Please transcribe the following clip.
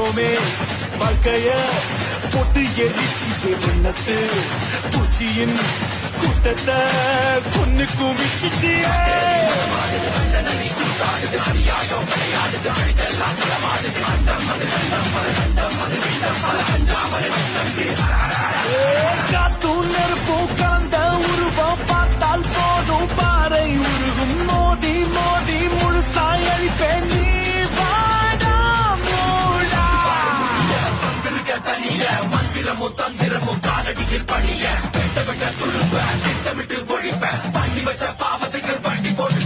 வாழ்ந்தோமே வாழ்க்கைய பொட்டு எரிச்சியே வண்ணத்து பூச்சியின் கூட்டத்தை கொன்னு குவிச்சிட்டியே காத்தும் நெருப்பும் கலந்த உருவம் பார்த்தால் போதும் பாறை உருகும் மோதி மோதி முழுசாய் அழிப்பேன் நீ வாடா மூடா மந்திரமும் தந்திரமும் காலடியில் பணிய வெட்ட வெட்ட துழுப்ப திட்டமிட்டு ஒழிப்ப பண்ணி வச்ச பாவத்துக்கு வண்டி போட்டு